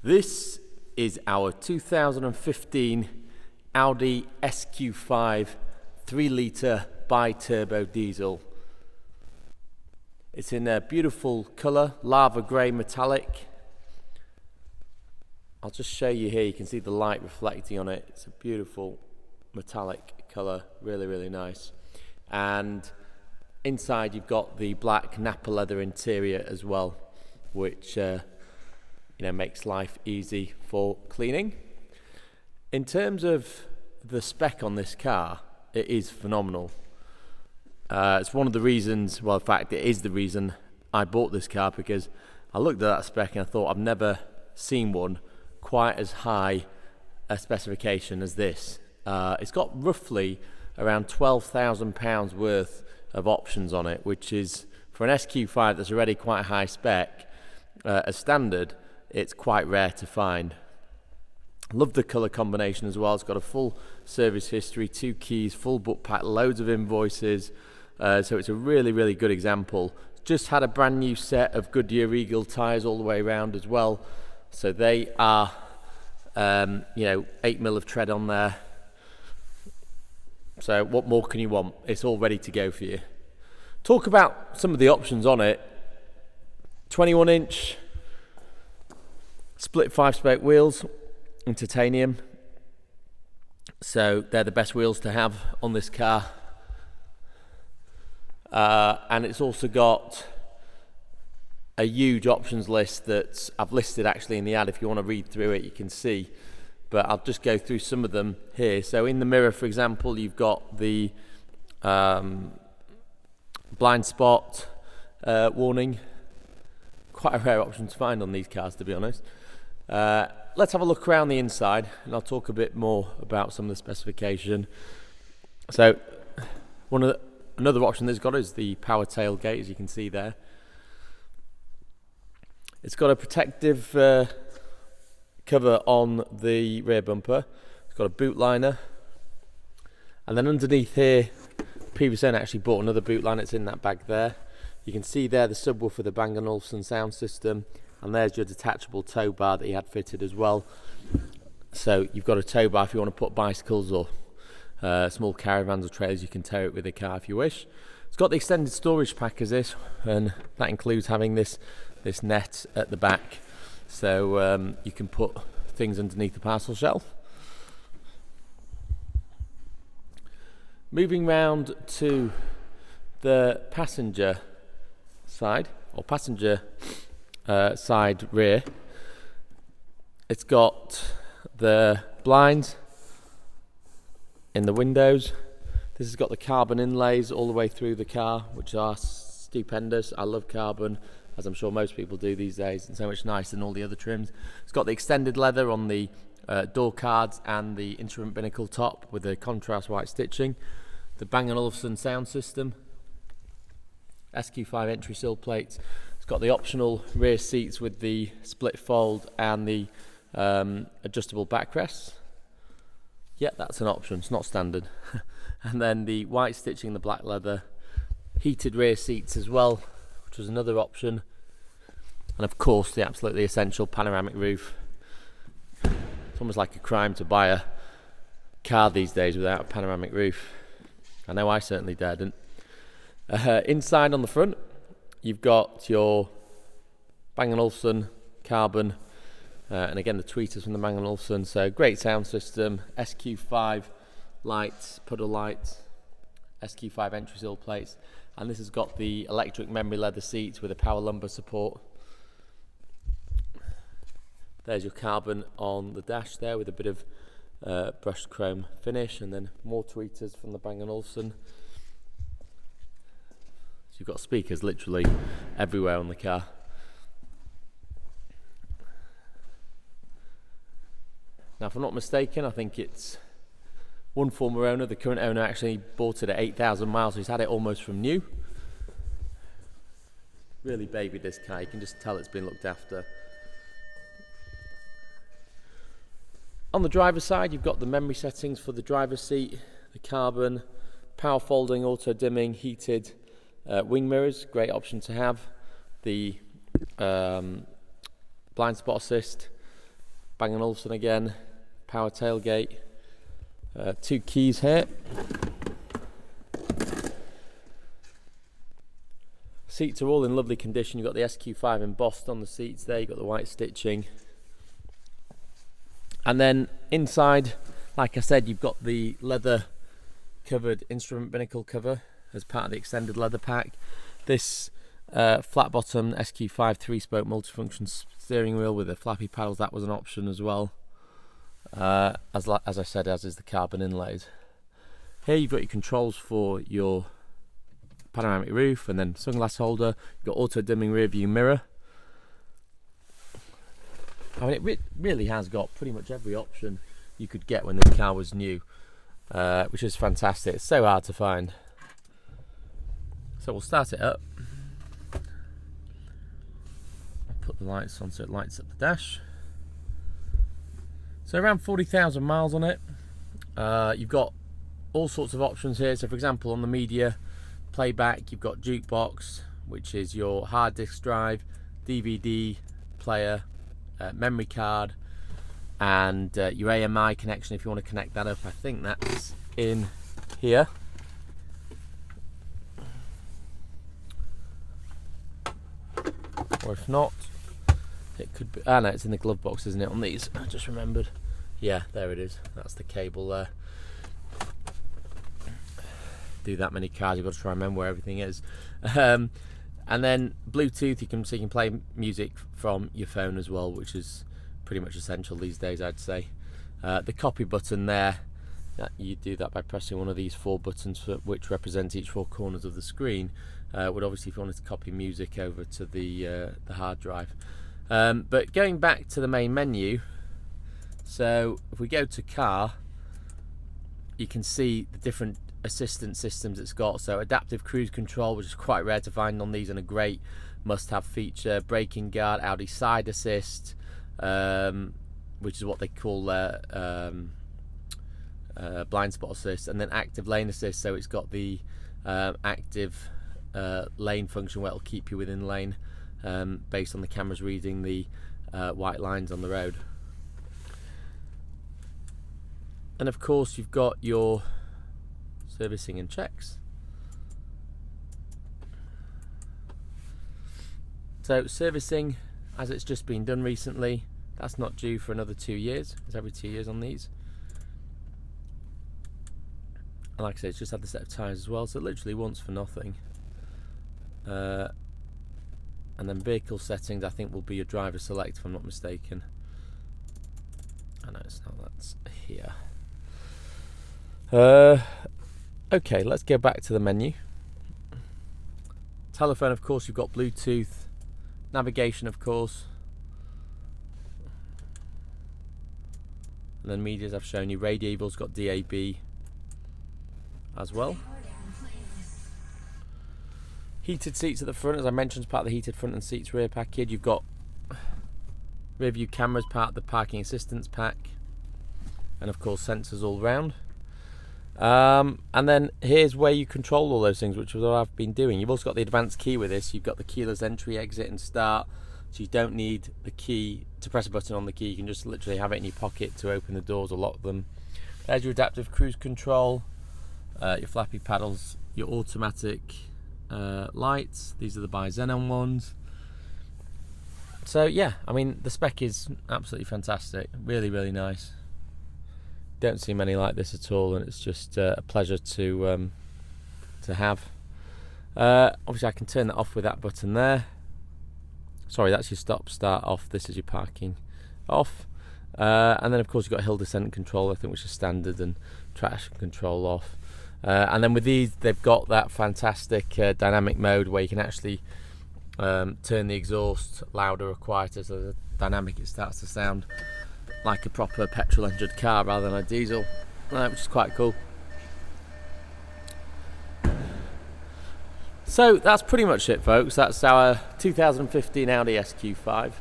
This is our 2015 Audi SQ5 3-litre Bi-Turbo diesel. It's in a beautiful colour, lava grey metallic. I'll just show you here, you can see the light reflecting on it. It's a beautiful metallic colour, really nice. And inside you've got the black nappa leather interior as well, which makes life easy for cleaning. In terms of the spec on this car, it is phenomenal. It's one of the reasons, well in fact it is the reason I bought this car, because I looked at that spec and I thought I've never seen one quite as high a specification as this. It's got roughly around £12,000 worth of options on it, which is, for an SQ5 that's already quite a high spec, as standard, it's quite rare to find. Love the colour combination as well. It's got a full service history, 2 keys, full book pack, loads of invoices, so it's a really good example. Just had a brand new set of Goodyear Eagle tyres all the way around as well, so they are 8mm of tread on there. So what more can you want? It's all ready to go for you. Talk about some of the options on it. 21-inch split 5-spoke wheels in titanium, so they're the best wheels to have on this car. And it's also got a huge options list that I've listed actually in the ad. If you want to read through it, you can see, but I'll just go through some of them here. So in the mirror, for example, you've got the blind spot warning. Quite a rare option to find on these cars, to be honest. Let's have a look around the inside and I'll talk a bit more about some of the specification. So another option that's got is the power tailgate, as you can see there. It's got a protective cover on the rear bumper. It's got a boot liner, and then underneath here, previous owner actually bought another boot liner. It's in that bag there. You can see there the subwoofer, the Bang & Olufsen sound system, and there's your detachable tow bar that he had fitted as well. So you've got a tow bar if you want to put bicycles or small caravans or trailers. You can tow it with the car if you wish. It's got the extended storage pack as this, and that includes having this net at the back, so you can put things underneath the parcel shelf. Moving round to the passenger side, or passenger side rear, it's got the blinds in the windows. This has got the carbon inlays all the way through the car, which are stupendous. I love carbon, as I'm sure most people do these days, and so much nicer than all the other trims. It's got the extended leather on the door cards and the instrument binnacle top with the contrast white stitching. The Bang & Olufsen sound system, SQ5 entry sill plates. It's got the optional rear seats with the split fold and the adjustable backrests. Yeah, that's an option, it's not standard. And then the white stitching, the black leather, heated rear seats as well, which was another option. And of course the absolutely essential panoramic roof. It's almost like a crime to buy a car these days without a panoramic roof. I know I certainly didn't. Inside on the front, you've got your Bang & Olufsen carbon, and again the tweeters from the Bang & Olufsen. So great sound system, SQ5 lights, puddle lights, SQ5 entry sill plates, and this has got the electric memory leather seats with a power lumbar support. There's your carbon on the dash there with a bit of brushed chrome finish, and then more tweeters from the Bang & Olufsen. So you've got speakers literally everywhere on the car. Now, if I'm not mistaken, I think it's one former owner. The current owner actually bought it at 8,000 miles, so he's had it almost from new. Really babied this car, you can just tell it's been looked after. On the driver's side, you've got the memory settings for the driver's seat, the carbon, power folding, auto dimming, heated wing mirrors, great option to have. The blind spot assist, Bang & Olufsen again, power tailgate, 2 keys here. Seats are all in lovely condition. You've got the SQ5 embossed on the seats there, you've got the white stitching. And then inside, like I said, you've got the leather covered instrument binnacle cover as part of the extended leather pack. This flat bottom SQ5 3-spoke multifunction steering wheel with the flappy paddles, that was an option as well. As I said, as is the carbon inlays. Here you've got your controls for your panoramic roof and then sunglass holder. You've got auto dimming rear view mirror. I mean, it really has got pretty much every option you could get when this car was new, which is fantastic. It's so hard to find. So we'll start it up. I'll put the lights on so it lights up the dash. So around 40,000 miles on it. You've got all sorts of options here. So for example, on the media playback, you've got jukebox, which is your hard disk drive, DVD player, memory card, and your AMI connection if you want to connect that up. I think that's in here. Or if not, it could be, no, it's in the glove box, isn't it, on these? I just remembered. Yeah, there it is. That's the cable there. Do that many cars, you've got to try and remember where everything is. And then Bluetooth, so you can play music from your phone as well, which is pretty much essential these days, I'd say. The copy button there, you do that by pressing one of these 4 buttons which represent each 4 corners of the screen. Would obviously, if you wanted to copy music over to the hard drive. But going back to the main menu, so if we go to car, you can see the different assistance systems it's got. So adaptive cruise control, which is quite rare to find on these and a great must-have feature. Braking guard, Audi side assist, which is what they call blind spot assist, and then active lane assist. So it's got the active lane function where it'll keep you within lane based on the cameras reading the white lines on the road. And of course you've got your servicing and checks. So servicing, as it's just been done recently, that's not due for another 2 years. It's every 2 years on these. And like I said, it's just had the set of tyres as well, so literally once for nothing. And then vehicle settings, I think will be your driver select if I'm not mistaken. I know it's not, that's here. Okay, let's go back to the menu. Telephone, of course, you've got Bluetooth. Navigation, of course. And then media, as I've shown you. Radio, you've also got DAB as well. Heated seats at the front, as I mentioned, as part of the heated front and seats rear package. You've got rear view cameras, part of the parking assistance pack. And of course, sensors all round. And then here's where you control all those things, which is what I've been doing. You've also got the advanced key with this. You've got the keyless entry, exit and start, so you don't need the key to press a button on the key. You can just literally have it in your pocket to open the doors or lock them. There's your adaptive cruise control, your flappy paddles, your automatic lights. These are the Bi-Xenon ones. So yeah, I mean, the spec is absolutely fantastic, really, really nice. Don't see many like this at all, and it's just a pleasure to have. Obviously I can turn that off with that button there. Sorry, that's your stop start off. This is your parking off. And then of course you've got hill descent control, I think, which is standard, and traction control off. And then with these, they've got that fantastic dynamic mode where you can actually turn the exhaust louder or quieter. So the dynamic, it starts to sound like a proper petrol engined car rather than a diesel, which is quite cool. So that's pretty much it, folks. That's our 2015 Audi SQ5.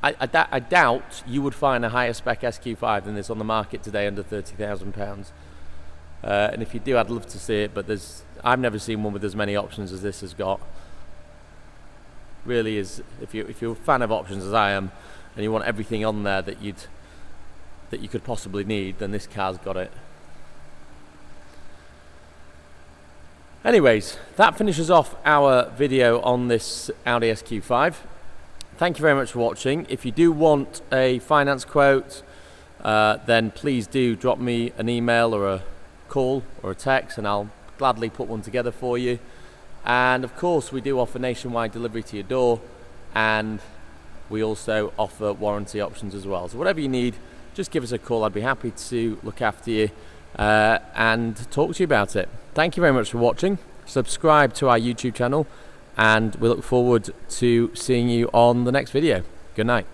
I doubt you would find a higher spec SQ5 than this on the market today under £30,000. And if you do, I'd love to see it, but I've never seen one with as many options as this has got. Really is, if you're a fan of options as I am, and you want everything on there that you could possibly need, then this car's got it. Anyways, that finishes off our video on this Audi SQ5. Thank you very much for watching. If you do want a finance quote, then please do drop me an email or a call or a text, and I'll gladly put one together for you. And of course, we do offer nationwide delivery to your door, and we also offer warranty options as well. So whatever you need, just give us a call. I'd be happy to look after you and talk to you about it. Thank you very much for watching. Subscribe to our YouTube channel, and we look forward to seeing you on the next video. Good night.